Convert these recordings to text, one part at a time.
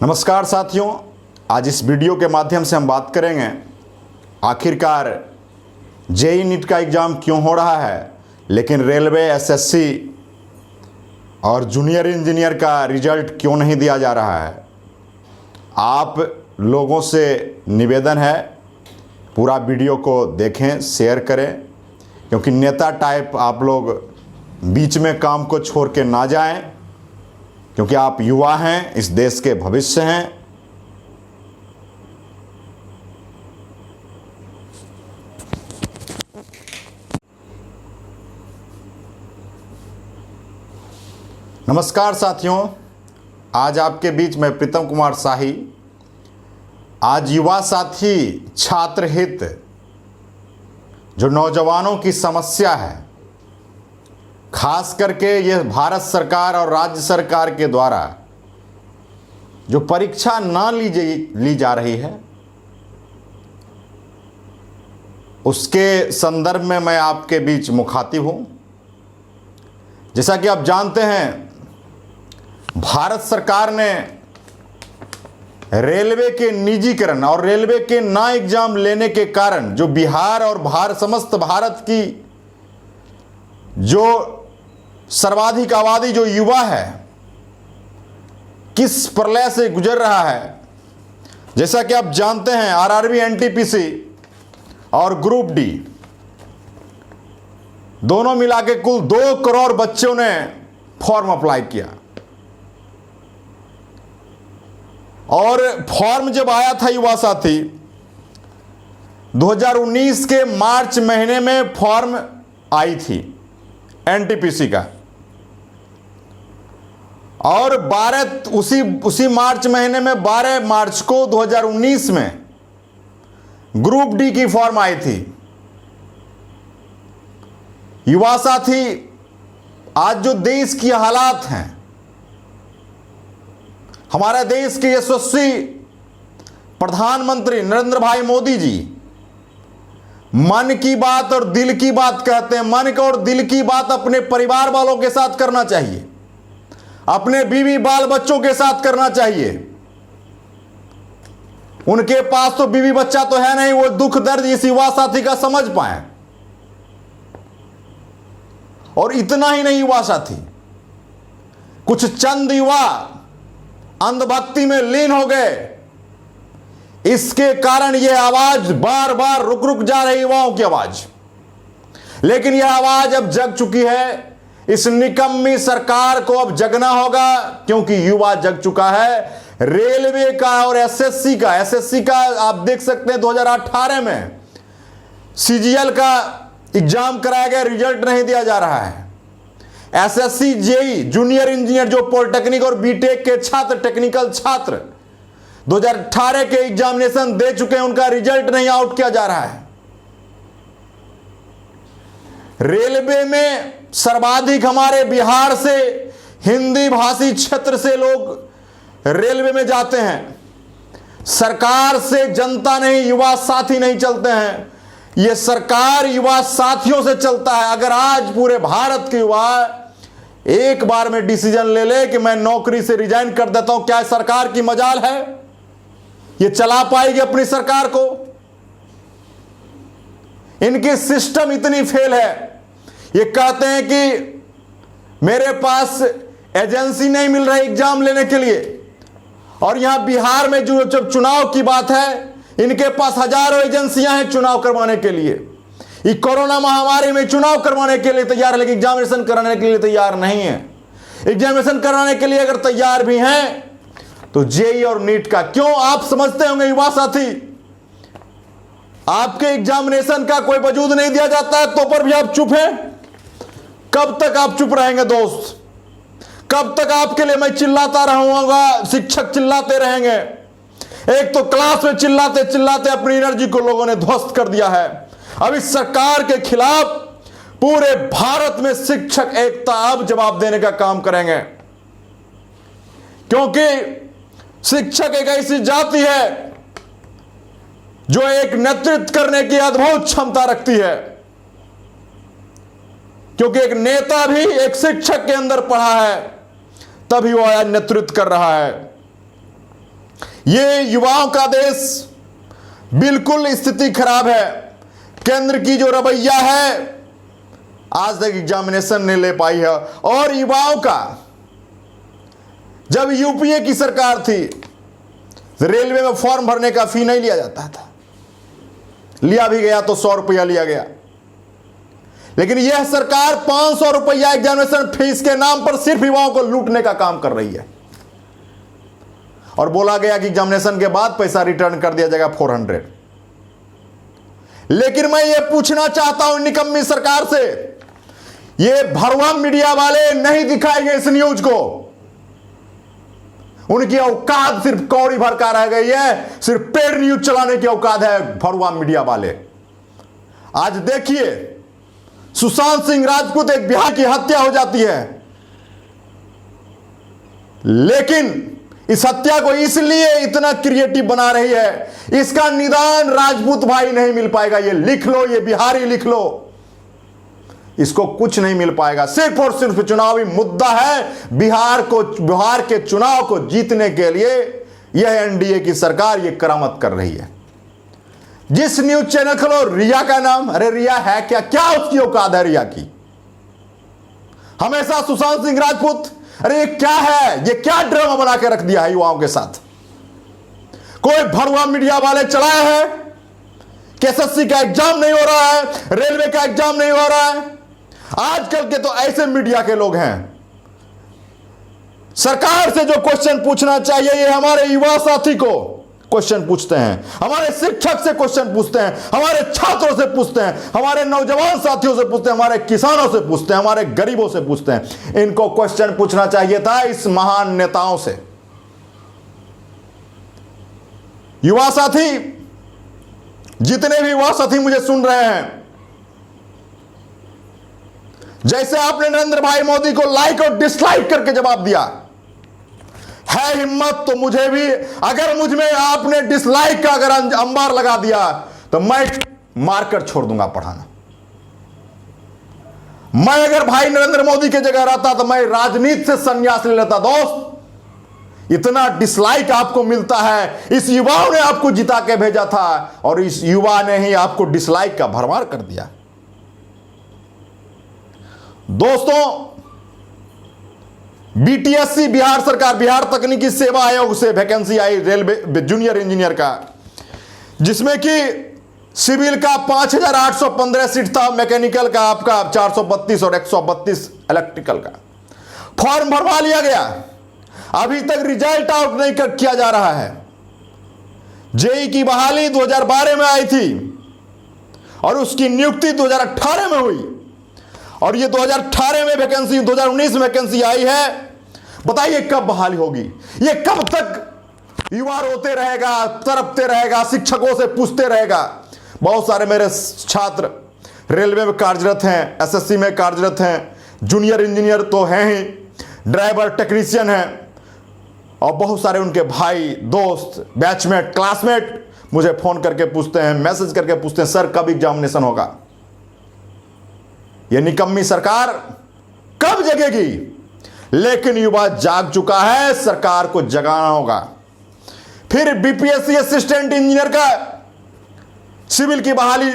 नमस्कार साथियों, आज इस वीडियो के माध्यम से हम बात करेंगे आखिरकार जेईई नीट का एग्ज़ाम क्यों हो रहा है, लेकिन रेलवे, एसएससी और जूनियर इंजीनियर का रिजल्ट क्यों नहीं दिया जा रहा है। आप लोगों से निवेदन है, पूरा वीडियो को देखें, शेयर करें, क्योंकि नेता टाइप आप लोग बीच में काम को छोड़ के ना जाएं, क्योंकि आप युवा हैं, इस देश के भविष्य हैं। नमस्कार साथियों, आज आपके बीच में प्रीतम कुमार शाही। आज युवा साथी छात्र हित, जो नौजवानों की समस्या है, खास करके ये भारत सरकार और राज्य सरकार के द्वारा जो परीक्षा ना ली जा रही है, उसके संदर्भ में मैं आपके बीच मुखातिब हूं। जैसा कि आप जानते हैं, भारत सरकार ने रेलवे के निजीकरण और रेलवे के ना एग्जाम लेने के कारण जो बिहार और समस्त भारत की जो सर्वाधिक आबादी जो युवा है, किस प्रलय से गुजर रहा है। जैसा कि आप जानते हैं, आरआरबी, एनटीपीसी और ग्रुप डी दोनों मिला के कुल 2 करोड़ बच्चों ने फॉर्म अप्लाई किया। और फॉर्म जब आया था युवा साथी, 2019 के मार्च महीने में फॉर्म आई थी एनटीपीसी का, और 12 उसी मार्च महीने में 12 मार्च को 2019 में ग्रुप डी की फॉर्म आई थी। युवा साथी, आज जो देश की हालात हैं, हमारे देश के यशस्वी प्रधानमंत्री नरेंद्र भाई मोदी जी मन की बात और दिल की बात कहते हैं। मन और दिल की बात अपने परिवार वालों के साथ करना चाहिए, अपने बीवी बाल बच्चों के साथ करना चाहिए। उनके पास तो बीवी बच्चा तो है नहीं, वो दुख दर्द इस युवा साथी का समझ पाए। और इतना ही नहीं, युवा साथी, कुछ चंद युवा अंधभक्ति में लीन हो गए। इसके कारण यह आवाज बार बार रुक जा रही, युवाओं की आवाज। लेकिन यह आवाज अब जग चुकी है। इस निकम्मी सरकार को अब जगना होगा, क्योंकि युवा जग चुका है। रेलवे का और एसएससी का आप देख सकते हैं, 2018 में सीजीएल का एग्जाम कराया गया, रिजल्ट नहीं दिया जा रहा है। एसएससी, जेईई, जूनियर इंजीनियर जो पॉलिटेक्निक और बीटेक के छात्र, टेक्निकल छात्र 2018 के एग्जामिनेशन दे चुके हैं, उनका रिजल्ट नहीं आउट किया जा रहा है। रेलवे में सर्वाधिक हमारे बिहार से, हिंदी भाषी क्षेत्र से लोग रेलवे में जाते हैं। सरकार से जनता नहीं, युवा साथी नहीं चलते हैं, यह सरकार युवा साथियों से चलता है। अगर आज पूरे भारत के युवा एक बार में डिसीजन ले कि मैं नौकरी से रिजाइन कर देता हूं, क्या सरकार की मजाल है? यह चला पाएगी अपनी सरकार को? इनकी सिस्टम इतनी फेल है। ये कहते हैं कि मेरे पास एजेंसी नहीं मिल रही एग्जाम लेने के लिए, और यहां बिहार में जो जब चुनाव की बात है, इनके पास हजारों एजेंसियां हैं चुनाव करवाने के लिए। ये कोरोना महामारी में चुनाव करवाने के लिए तैयार है, लेकिन एग्जामिनेशन कराने के लिए तैयार नहीं है। एग्जामिनेशन कराने के लिए अगर तैयार भी हैं, तो जेईई और नीट का क्यों? आप समझते होंगे युवा साथी, आपके एग्जामिनेशन का कोई वजूद नहीं दिया जाता है, तो पर भी आप चुप हैं। कब तक आप चुप रहेंगे दोस्त? कब तक आपके लिए मैं चिल्लाता रहूंगा, शिक्षक चिल्लाते रहेंगे? एक तो क्लास में चिल्लाते चिल्लाते अपनी एनर्जी को लोगों ने ध्वस्त कर दिया है। अब इस सरकार के खिलाफ पूरे भारत में शिक्षक एकता अब जवाब देने का काम करेंगे, क्योंकि शिक्षक एक ऐसी जाति है जो एक नेतृत्व करने की अद्भुत क्षमता रखती है। क्योंकि एक नेता भी एक शिक्षक के अंदर पढ़ा है, तभी वो नेतृत्व कर रहा है। ये युवाओं का देश, बिल्कुल स्थिति खराब है। केंद्र की जो रवैया है, आज तक एग्जामिनेशन नहीं ले पाई है। और युवाओं का, जब यूपीए की सरकार थी, रेलवे में फॉर्म भरने का फी नहीं लिया जाता था, लिया भी गया तो 100 रुपया लिया गया। लेकिन यह सरकार 500 रुपया एग्जामिनेशन फीस के नाम पर सिर्फ युवाओं को लूटने का काम कर रही है। और बोला गया कि एग्जामिनेशन के बाद पैसा रिटर्न कर दिया जाएगा 400। लेकिन मैं यह पूछना चाहता हूं निकम्मी सरकार से, ये भरवा मीडिया वाले नहीं दिखाएंगे इस न्यूज को। उनकी औकात सिर्फ कौड़ी भर का रह गई है, सिर्फ पेड न्यूज चलाने की औकात है भरवा मीडिया वाले। आज देखिए, सुशांत सिंह राजपूत, एक बिहार की हत्या हो जाती है, लेकिन इस हत्या को इसलिए इतना क्रिएटिव बना रही है, इसका निदान राजपूत भाई नहीं मिल पाएगा। ये लिख लो, ये बिहारी लिख लो, इसको कुछ नहीं मिल पाएगा। सिर्फ और सिर्फ चुनावी मुद्दा है। बिहार के चुनाव को जीतने के लिए यह एनडीए की सरकार ये करामत कर रही है। जिस न्यूज चैनल खोलो, रिया का नाम, अरे रिया है क्या? क्या उसकी औकात है रिया की? हमेशा सुशांत सिंह राजपूत, अरे ये क्या है? ये क्या ड्रामा बना के रख दिया है युवाओं के साथ? कोई भरवा मीडिया वाले चलाए हैं कि एसएससी का एग्जाम नहीं हो रहा है, रेलवे का एग्जाम नहीं हो रहा है। आजकल के तो ऐसे मीडिया के लोग हैं। सरकार से जो क्वेश्चन पूछना चाहिए, ये हमारे युवा साथी को क्वेश्चन पूछते हैं, हमारे शिक्षक से क्वेश्चन पूछते हैं, हमारे छात्रों से पूछते हैं, हमारे नौजवान साथियों से पूछते हैं, हमारे किसानों से पूछते हैं, हमारे गरीबों से पूछते हैं। इनको क्वेश्चन पूछना चाहिए था इस महान नेताओं से। युवा साथी, जितने भी युवा साथी मुझे सुन रहे हैं, जैसे आपने नरेंद्र भाई मोदी को लाइक और डिसलाइक करके जवाब दिया है, हिम्मत तो मुझे भी, अगर मुझ में आपने डिसलाइक का अगर अंबार लगा दिया तो मैं मारकर छोड़ दूंगा पढ़ाना। मैं अगर भाई नरेंद्र मोदी की जगह रहता तो मैं राजनीति से संन्यास ले लेता। दोस्त, इतना डिसलाइक आपको मिलता है, इस युवाओं ने आपको जिता के भेजा था और इस युवा ने ही आपको डिसलाइक का भरमार कर दिया। दोस्तों, बीटीएससी बिहार सरकार, बिहार तकनीकी सेवा आयोग से वैकेंसी आई रेलवे जूनियर इंजीनियर का, जिसमें कि सिविल का 5815 सीट था, मैकेनिकल का आपका 432 और 132 इलेक्ट्रिकल का। फॉर्म भरवा लिया गया, अभी तक रिजल्ट आउट नहीं किया जा रहा है। जेई की बहाली 2012 में आई थी और उसकी नियुक्ति 2018 में हुई, और ये 2018 में वैकेंसी, 2019 में वैकेंसी आई है। बताइए कब बहाली होगी? ये कब तक युवा रोते रहेगा, तड़पते रहेगा, शिक्षकों से पूछते रहेगा? बहुत सारे मेरे छात्र रेलवे में कार्यरत हैं, एसएससी में कार्यरत हैं, जूनियर इंजीनियर तो हैं ही, ड्राइवर, टेक्नीशियन हैं, और बहुत सारे उनके भाई, दोस्त, बैचमेट, क्लासमेट मुझे फोन करके पूछते हैं, मैसेज करके पूछते हैं, सर कब एग्जामिनेशन होगा? ये निकम्मी सरकार कब जगेगी? लेकिन युवा जाग चुका है, सरकार को जगाना होगा। फिर बीपीएससी असिस्टेंट इंजीनियर का सिविल की बहाली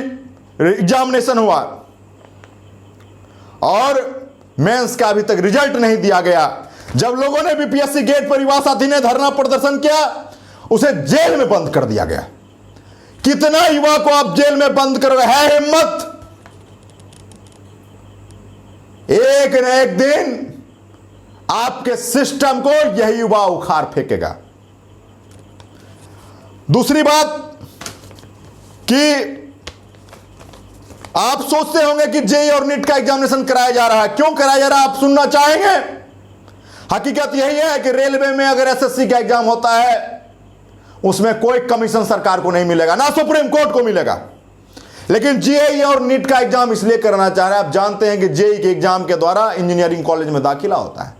एग्जामिनेशन हुआ और मेंस का अभी तक रिजल्ट नहीं दिया गया। जब लोगों ने बीपीएससी गेट पर युवा साथी ने धरना प्रदर्शन किया, उसे जेल में बंद कर दिया गया। कितना युवा को आप जेल में बंद कर रहे हैं? हिम्मत, एक न एक दिन आपके सिस्टम को यही युवा उखाड़ फेंकेगा। दूसरी बात कि आप सोचते होंगे कि जेईई और नीट का एग्जामिनेशन कराया जा रहा है। क्यों कराया जा रहा है आप सुनना चाहेंगे? हकीकत यही है कि रेलवे में अगर एसएससी का एग्जाम होता है, उसमें कोई कमीशन सरकार को नहीं मिलेगा, ना सुप्रीम कोर्ट को मिलेगा। लेकिन जेईई और नीट का एग्जाम इसलिए करना चाह रहे हैं, आप जानते हैं कि जेईई के एग्जाम के द्वारा इंजीनियरिंग कॉलेज में दाखिला होता है।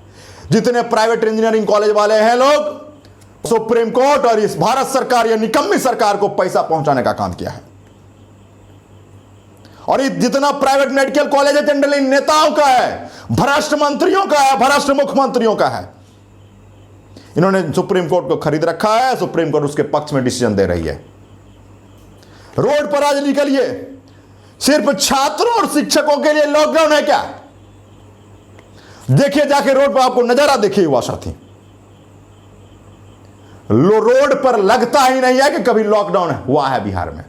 जितने प्राइवेट इंजीनियरिंग कॉलेज वाले हैं लोग, सुप्रीम कोर्ट और इस भारत सरकार या निकम्मी सरकार को पैसा पहुंचाने का काम किया है। और ये जितना प्राइवेट मेडिकल कॉलेज है, जनरली नेताओं का है, भ्रष्ट मंत्रियों का है, भ्रष्ट मुख्यमंत्रियों का है। इन्होंने सुप्रीम कोर्ट को खरीद रखा है, सुप्रीम कोर्ट उसके पक्ष में डिसीजन दे रही है। रोड पर आज निकलिए, सिर्फ छात्रों और शिक्षकों के लिए लॉकडाउन है क्या? देखिए जाके रोड पर, आपको नजारा देखिए युवा साथी, रोड पर लगता ही नहीं है कि कभी लॉकडाउन हुआ है बिहार में।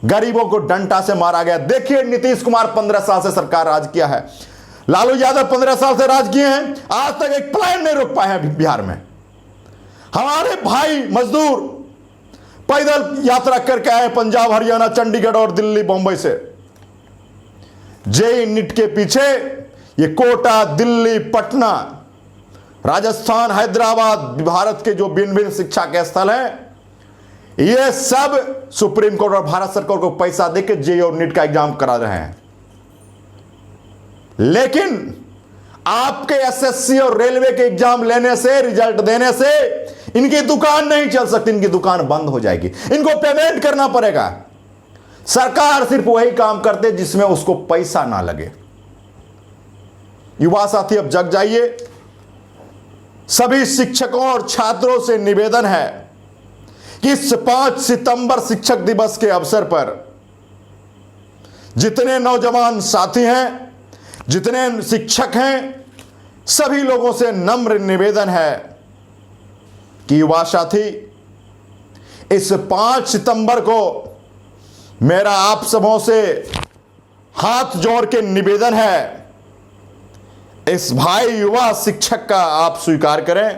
गरीबों को डंडा से मारा गया। देखिए नीतीश कुमार 15 साल से सरकार राज किया है, लालू यादव 15 साल से राज किए हैं, आज तक एक प्लेन नहीं रोक पाए हैं बिहार में। हमारे भाई मजदूर पैदल यात्रा करके आए पंजाब, हरियाणा, चंडीगढ़ और दिल्ली, बंबई से। जेई नीट के पीछे ये कोटा, दिल्ली, पटना, राजस्थान, हैदराबाद, भारत के जो भिन्न भिन्न शिक्षा के स्थल हैं, ये सब सुप्रीम कोर्ट और भारत सरकार को पैसा देकर जेई और नीट का एग्जाम करा रहे हैं। लेकिन आपके एसएससी और रेलवे के एग्जाम लेने से, रिजल्ट देने से इनकी दुकान नहीं चल सकती, इनकी दुकान बंद हो जाएगी, इनको पेमेंट करना पड़ेगा। सरकार सिर्फ वही काम करते जिसमें उसको पैसा ना लगे। युवा साथी अब जग जाइए। सभी शिक्षकों और छात्रों से निवेदन है कि इस 5 सितंबर शिक्षक दिवस के अवसर पर जितने नौजवान साथी हैं, जितने शिक्षक हैं, सभी लोगों से नम्र निवेदन है कि युवा साथी, इस 5 सितंबर को मेरा आप सबों से हाथ जोड़ के निवेदन है, इस भाई युवा शिक्षक का आप स्वीकार करें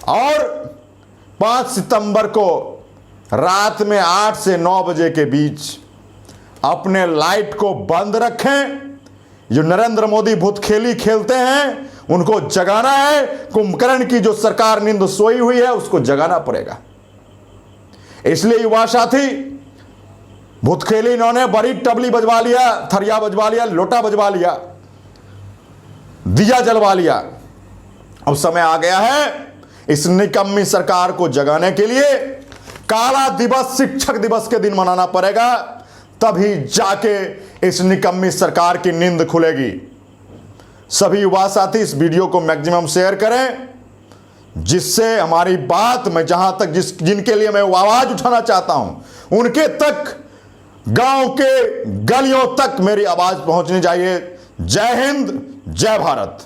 और 5 सितंबर को रात में 8 से 9 बजे के बीच अपने लाइट को बंद रखें। जो नरेंद्र मोदी भूतखेली खेलते हैं उनको जगाना है। कुंभकर्ण की जो सरकार नींद सोई हुई है उसको जगाना पड़ेगा। इसलिए युवा साथी, भूतखेली इन्होंने बड़ी टबली बजवा लिया, थरिया बजवा लिया, लोटा बजवा लिया, दिया जलवा लिया। अब समय आ गया है इस निकम्मी सरकार को जगाने के लिए। काला दिवस शिक्षक दिवस के दिन मनाना पड़ेगा, तभी जाके इस निकम्मी सरकार की नींद खुलेगी। सभी युवा साथी इस वीडियो को मैक्सिमम शेयर करें, जिससे हमारी बात, मैं जहां तक जिनके लिए मैं आवाज उठाना चाहता हूं उनके तक, गांव के गलियों तक मेरी आवाज पहुंचनी चाहिए। जय हिंद, जय भारत।